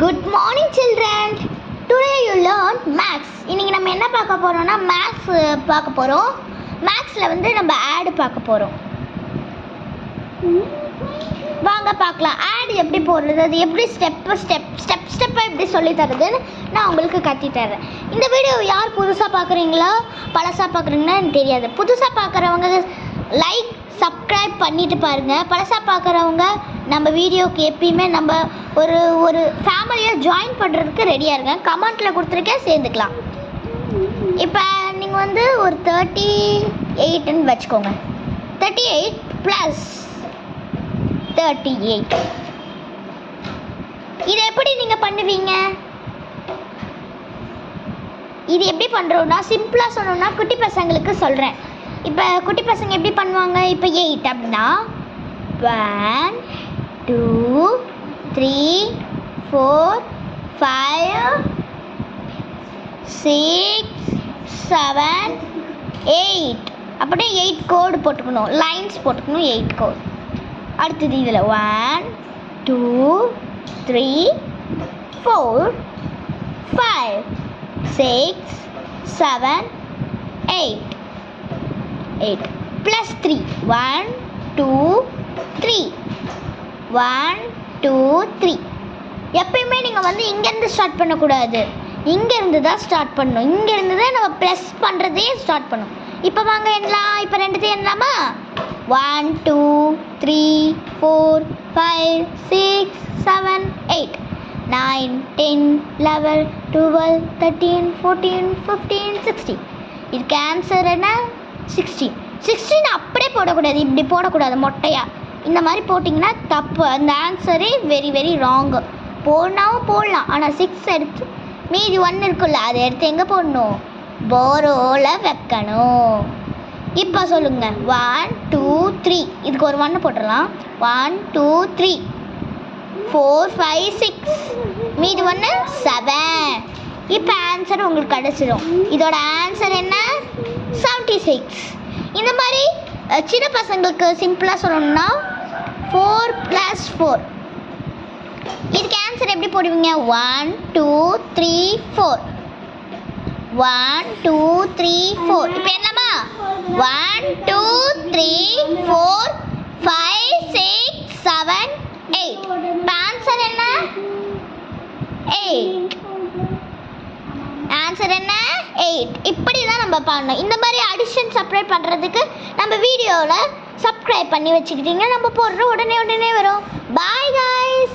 Good morning children. Today you learn maths. இன்னைக்கு நம்ம என்ன பார்க்க போறோம்னா maths பார்க்க போறோம். mathsல வந்து நம்ம add பார்க்க போறோம். வாங்க பார்க்கலாம். add எப்படி போடுறது, அது எப்படி ஸ்டெப்பா எப்படி சொல்லி தரதுன்னு நான் உங்களுக்கு கத்தி தரேன். இந்த வீடியோ யார் புதுசா பார்க்குறீங்களா பழசா பார்க்குறீங்கன்னா எனக்கு தெரியாது. புதுசா பார்க்குறவங்க லைக் சப்ஸ்கிரைப் பண்ணிட்டு பாருங்க. பழசா பார்க்குறவங்க நம்ம வீடியோக்கு எப்பயுமே நம்ம ஒரு ஃபேமிலியை ஜாயின் பண்ணுறதுக்கு ரெடியாக இருங்க. கமெண்ட்டில் கொடுத்துருக்கேன், சேர்ந்துக்கலாம். இப்போ நீங்கள் வந்து ஒரு 38ன்னு வச்சுக்கோங்க. 38 + 38 இதை எப்படி நீங்கள் பண்ணுவீங்க? இது எப்படி பண்ணுறோன்னா சிம்பிளாக சொல்லணும்னா குட்டி பசங்களுக்கு சொல்கிறேன். இப்போ குட்டி பசங்க எப்படி பண்ணுவாங்க? இப்போ 8 அப்படின்னா 1 2 3 4 5 6 7 8 அப்படியே 8 கோடு போட்டுக்கணும், லைன்ஸ் போட்டுக்கணும், 8 கோடு. அடுத்தது இதில் 1 2 3 4 5 6 7 8 8 + 3 1 2 3 1 2 3. எப்பயுமே நீங்கள் வந்து இங்கேருந்து ஸ்டார்ட் பண்ணக்கூடாது, இங்கேருந்து தான் ஸ்டார்ட் பண்ணணும். இங்கேருந்து தான் நம்ம ப்ளஸ் பண்ணுறதே ஸ்டார்ட் பண்ணணும். இப்போ வாங்க எண்ணலாம். இப்போ ரெண்டுத்தையும் எண்ணலாமா? 1 2 3 4 5 6 7 8 9 10 11 12 13 14 15 16. இதுக்கு ஆன்சர் என்ன? 16. 16 அப்படியே போடக்கூடாது, இப்படி போடக்கூடாது மொட்டையா. இந்த மாதிரி போட்டிங்கன்னா தப்பு. அந்த ஆன்சரே வெரி வெரி ராங்கு. போடனாவும் போடலாம், ஆனால் 6 எடுத்து மீதி 1 இருக்குல்ல அதை எடுத்து எங்கே போடணும்? போரோவில் வைக்கணும். இப்போ சொல்லுங்கள். 1 2 3 இதுக்கு ஒரு 1 போட்டுடலாம். 1 2 3 4 5 6 மீதி 1 7. இப்போ ஆன்சர் உங்களுக்கு கிடச்சிடும். இதோட ஆன்சர் என்ன? 76. இந்த மாதிரி சின்ன பசங்களுக்கு சிம்பிளாக சொல்லணும்னா 4 + 4. இதுக்கு ஆன்சர் எப்படி போடுவீங்க? 1 2 3 4 1 2 3 4. இப்போ என்னமா? 1 2 3 4 5 6 7 8. இப்போ ஆன்சர் என்ன? 8. ஆன்சர் என்ன? 8. இப்படி தான் நம்ம பண்ணணும். இந்த மாதிரி அடிஷன் சப்ஸ்கிரைப் பண்ணுறதுக்கு நம்ம வீடியோவில் சப்ஸ்கிரைப் பண்ணி வச்சுக்கிட்டிங்கன்னா நம்ம போடுற உடனே வரும். Bye guys.